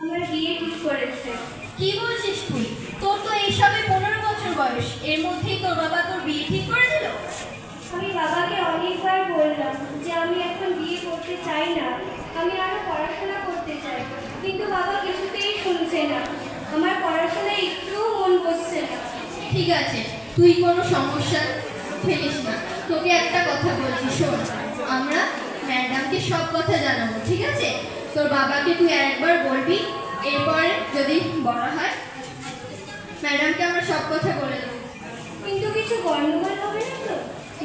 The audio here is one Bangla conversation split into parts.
আমার বিয়ে ঠিক করেছে। কি বলছিস তুই? তোর তো এই সবে 15 বছর বয়স, এর মধ্যেই তোর বাবা তোর বিয়ে ঠিক করে দিল? আমি বাবাকে অনেকবার বললাম যে আমি এখন বিয়ে করতে চাই না, আমি আরো পড়াশোনা করতে চাই, কিন্তু বাবা কিছুতেই শুনছে না। আমার পড়াশোনায় একটুও মন বসছে না। ঠিক আছে, তুই কোনো সমস্যা ফেলিস না। তোকে একটা কথা বলছি, শোন। আমরা ম্যাডামকে সব কথা জানাবো, ঠিক আছে? তোর বাবাকে তুই একবার বলবি, এরপরে যদি বলা হয় ম্যাডামকে আমরা সব কথা বলে দেবো। কিন্তু কিছু গন্ডগোল হবে না তো?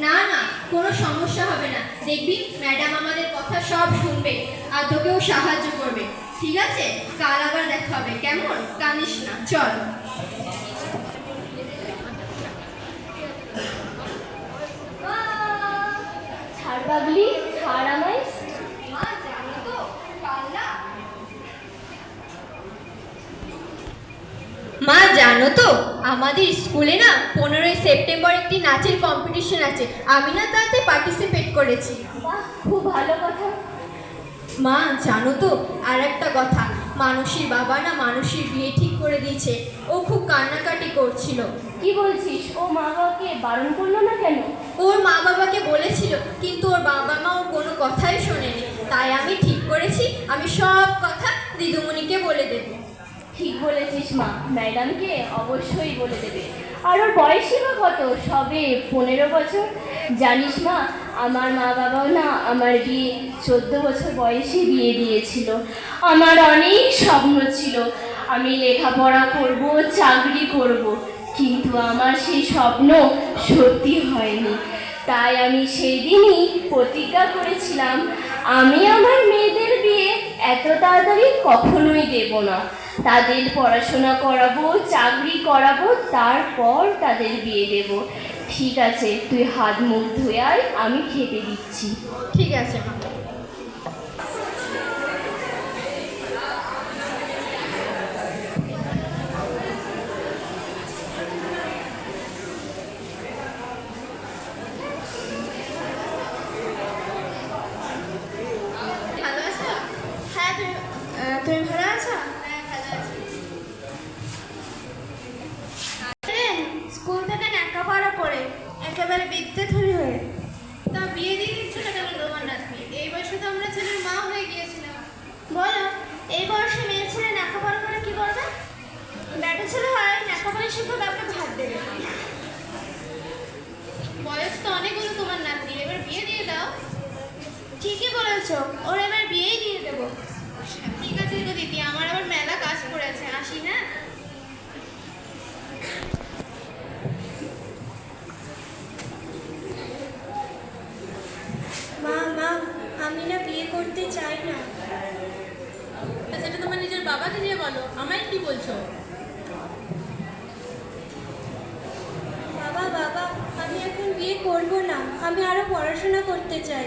না না, কোনো সমস্যা হবে না। দেখবি ম্যাডাম আমাদের কথা সব শুনবে আর তোকেও সাহায্য করবে, ঠিক আছে? কাল আবার দেখা হবে, কেমন? কাঁদিস না, চল। ছাড় পাগলি, ছাড় আমায়। মা জানো তো কাল না, মা জানো তো আমাদের স্কুলে না 15ই সেপ্টেম্বর একটি নাচের কম্পিটিশন আছে। আমি না তাতে পার্টিসিপেট করেছি। বাহ, খুব ভালো কথা। মা জানো তো আর একটা কথা, মানসীর বাবা না মানসীর বিয়ে ঠিক করে দিয়েছে। ও খুব কান্নাকাটি করছিল। কি বলছিস? ও মা বাবাকে বারণ করলো না কেন? ওর মা বাবাকে বলেছিল, কিন্তু ওর বাবা মা ওর কোনো কথাই শোনেনি। তাই আমি ঠিক করেছি আমি সব কথা দিদিমণিকে বলে দেব। ঠিক বলেছিস মা, ম্যাডামকে অবশ্যই বলে দেবে। আর ওর বয়সই বা কত? সবে 15 বছর। জানিস মা, আমার মা বাবাও না আমার বিয়ে 14 বছর বয়সে বিয়ে দিয়েছিল। আমার অনেক স্বপ্ন ছিল, আমি লেখাপড়া করব, চাকরি করব, কিন্তু আমার সেই স্বপ্ন সত্যি হয়নি। তাই আমি সেই দিনই প্রতিজ্ঞা করেছিলাম, আমি আমার মেয়েদের বিয়ে এত তাড়াতাড়ি কখনোই দেব না। তাদের পড়াশোনা করাবো, চাকরি করাবো, তারপর তাদের বিয়ে দেব। ঠিক আছে, তুই হাত মুখ ধুয়ে আয়, আমি খেতে দিচ্ছি। ঠিক আছে মা। ভালো আছো? হ্যাঁ, তুমি ভালো আছো? হ্যাঁ, ভালো আছি। স্কুল থেকে লেখাপড়া করে একেবারে বিদ্যাধরী হয়ে তা বিয়ে দিয়ে দিচ্ছ না কেন তোমার নাতনি? এই বয়সে তো আমরা ছেলের মা হয়ে গিয়েছিলাম। বলো, এই বয়সে মেয়ে ছেলে লেখাপড়া করে কি করবে? ব্যাটা ছেলে হয় লেখাপড়া শিখে তাকে ভাত দেবে। বয়স তো অনেক হলো তোমার নাতনি, এবার বিয়ে দিয়ে দাও। ঠিকই বলেছো, ওর এবার বিয়েই দিয়ে দেবো। ঠিক আছে গো দিদি, আমার আবার মেলা কাজ পড়েছে, আসি হ্যাঁ। মা মা, আমি না বিয়ে করতে চাই না। সেটা তোমার নিজের বাবাকে দিয়ে বলো, আমায় কি বলছো? বাবা বাবা, আমি এখন বিয়ে করব না, আমি আরো পড়াশোনা করতে চাই।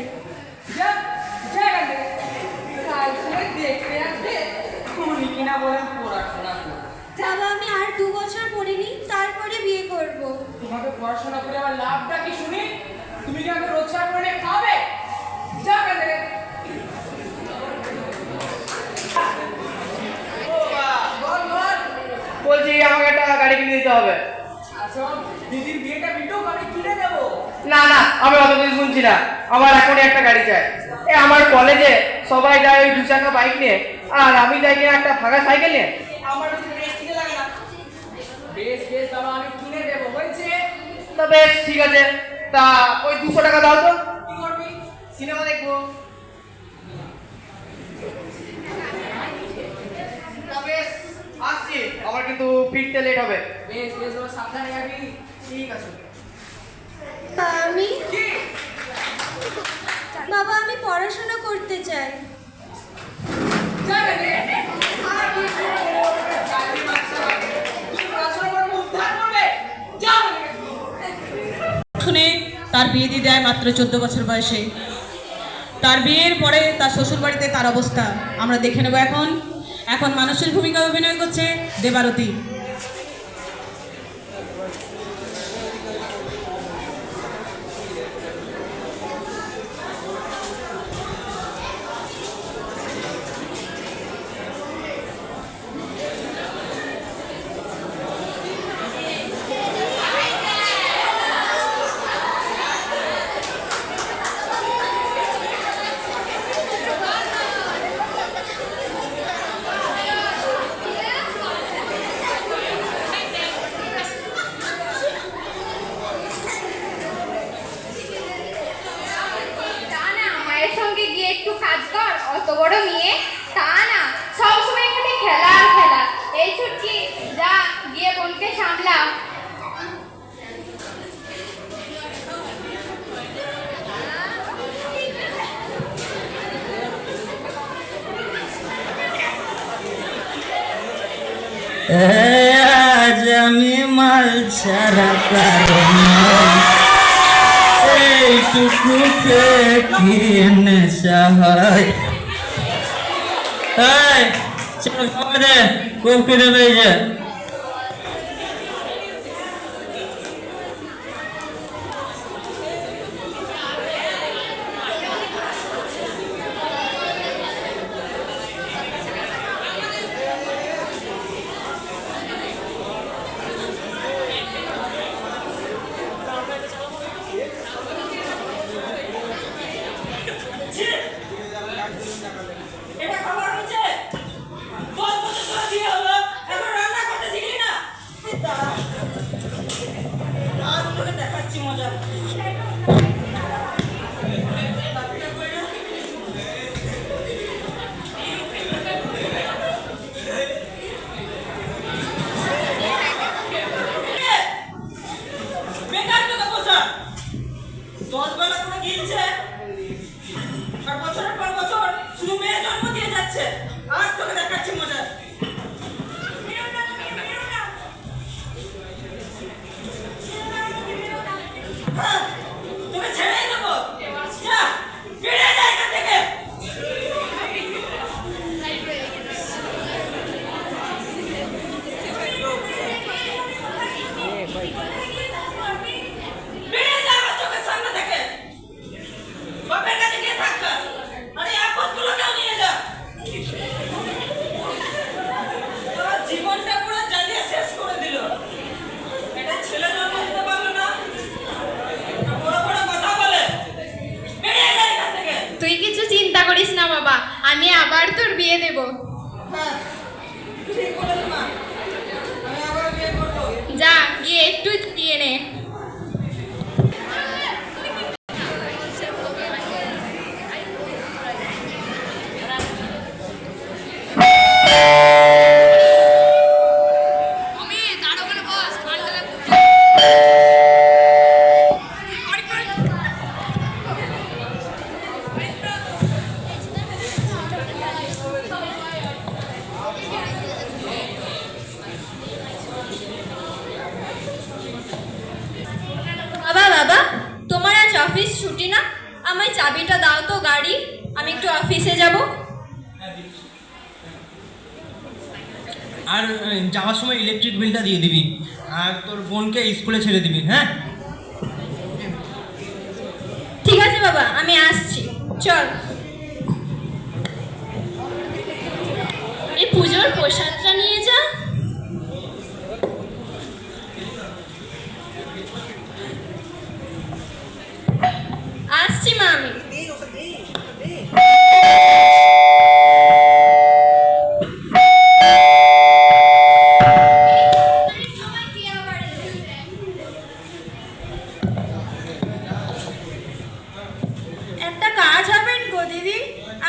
বাবা, আমি আর 2 বছর পড়িনি, তারপরে বিয়ে করব। তোমাকে পড়াশোনা করে আমার লাভটা কি শুনি? তুমি কি আমাকে রোজগার করে খাবে? যা গেলে বলছি আমাকে একটা গাড়ি কিনে দিতে হবে। আচ্ছা, দিদির বিয়েটা মিটুক, আমি কিনে দেবো। না না, আমি অত কিছু শুনছি না, আমার এখনই একটা গাড়ি চাই। আমার কলেজে সবাই যায় ওই 2 চাকা বাইক নিয়ে, আর আমি যাই কিনা একটা ফাঁকা সাইকেল নিয়ে। আমার কিনে লাগে না। বেশ বেশ বাবা, আমি কিনে দেবো, হয়েছে? তা বেশ ঠিক আছে, তা ওই 200 টাকা দাও তো। কি করবি? সিনেমা দেখবো। তা বেশ, আসছি, আমার কিন্তু ফিরতে লেট হবে। বেশ বেশ বাবা, সাবধানে যাবি। ঠিক আছে। আমি বাবা, আমি পড়াশোনা করতে চাই। শুনে তার বিয়ে দিয়ে দেয় মাত্র 14 বছর বয়সে। তার বিয়ের পরে তার শ্বশুর বাড়িতে তার অবস্থা আমরা দেখে নেব। এখন মানুষের ভূমিকা অভিনয় করছে দেবারতী। আজ আমি মাল ছাড়া কারণ এইটুকুতে কি নেশা হয়। চল খাওয়া দে, খুব খিদে পেয়েছে। এটা খাবার হচ্ছে 10 বছর ধরে বিয়ে হলো, এখন রান্না করতে শিখলি না? দাঁড়া, আজ তোকে দেখাচ্ছি মজা। বেকার তোকে বসা 10 বেলা করে গিলছে আর বছরের পর বছর শুধু মেয়ে জন্ম দিয়ে যাচ্ছে। আজ তোকে দেখাচ্ছি মজা। হ্যাঁ, তোকে ছেড়েই দেবো। যা, বেরিয়ে যা এখান থেকে। বেরিয়ে যা আমার চোখের সামনে থেকে। বাপের কাছে গিয়ে থাকবে। আরে আপদগুলোকেও নিয়ে যা। তোর জীবনটা পুরো জ্বালিয়ে শেষ করে দিল। এটা ছেলে জন্ম দিতে পারলো না, বড় বড় কথা বলে। বেরিয়ে যা এখান থেকে। তুই কিছু চিন্তা করিস না বাবা, আমি আবার তোর বিয়ে দেব। হ্যাঁ, ঠিক বলেছ মা। আমি আবার বিয়ে করবো। যা গিয়ে একটু দিয়ে নে। বাবা বাবা, তোমার আজ অফিস ছুটি না? আমায় চাবিটা দাও তো গাড়ি, আমি একটু অফিসে যাব। আর যাওয়ার সময় ইলেকট্রিক বিলটা দিয়ে দিবি, আর তোর বোনকে স্কুলে ছেড়ে দিবি। হ্যাঁ, ঠিক আছে বাবা, আমি আসছি, চল। এই পুজোর প্রসাদটা নিয়ে যা। আসছি মা আমি। একটা কাজ হবেন গো দিদি,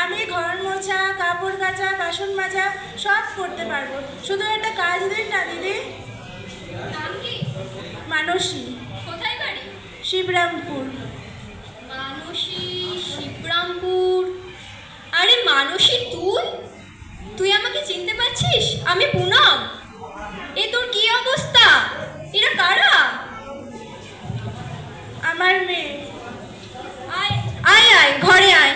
আমি ঘর মোছা, কাপড় কাচা, বাসন মাজা সব করতে পারবো, শুধু একটা কাজ দিন না দিদি। নাম কি? মানসী, কোথায় বাড়ি? শিবরামপুর। মানসী, শিবরামপুর। আরে মানসী, তুই তুই আমাকে চিনতে পারছিস? আমি পুনম। এ তোর কি অবস্থা? এরা কারা? আমার মেয়ে। আয় আয় আয়, ঘরে আয়।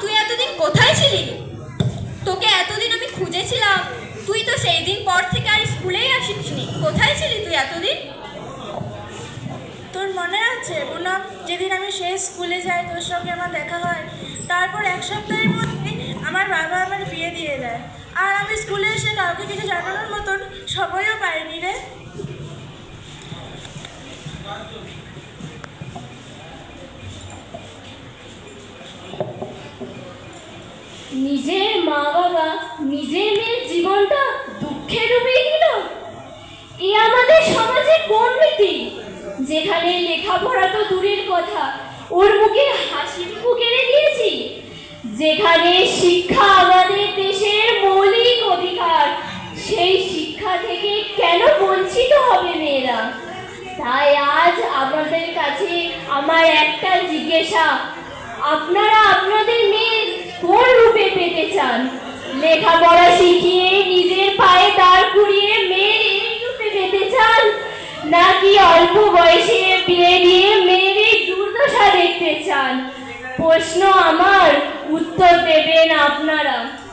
তুই এতদিন কোথায় ছিলি? তোকে এতদিন আমি খুঁজেছিলাম, তুই তো সেই দিন পর থেকে আর স্কুলেই আসিসনি। কোথায় ছিলি তুই এতদিন? তোর মনে আছে পুনম, যেদিন আমি সেই স্কুলে যাই তোর সঙ্গে আমার দেখা হয়, তারপর এক সপ্তাহের মধ্যে আমার বাবা আমার বিয়ে দিয়ে দেয়, আর আমি স্কুলে এসে কাউকে কিছু জানানোর মতন সময়ও পাইনি রে। নিজের মা বাবা নিজের মেয়ের জীবনটা দুঃখে ডুবিয়ে দিল। এ আমাদের সমাজের কোন রীতি, যেখানে লেখাপড়া তো দূরের কথা, ওর মুখে হাসিটুকু কেড়ে দিয়েছি। যেখানে শিক্ষা আমাদের দেশের মৌলিক অধিকার, সেই শিক্ষা থেকে কেন বঞ্চিত হবে মেয়েরা? তাই আজ আপনাদের কাছে আমার একটা জিজ্ঞাসা, আপনারা আপনাদের মেয়ে কোন রূপে পেতে চান? লেখাপড়া শিখিয়ে নাকি অল্প বয়সে বিয়ে দিয়ে মেয়েদের দুর্দশা দেখতে চান? প্রশ্ন আমার, উত্তর দেবেন আপনারা।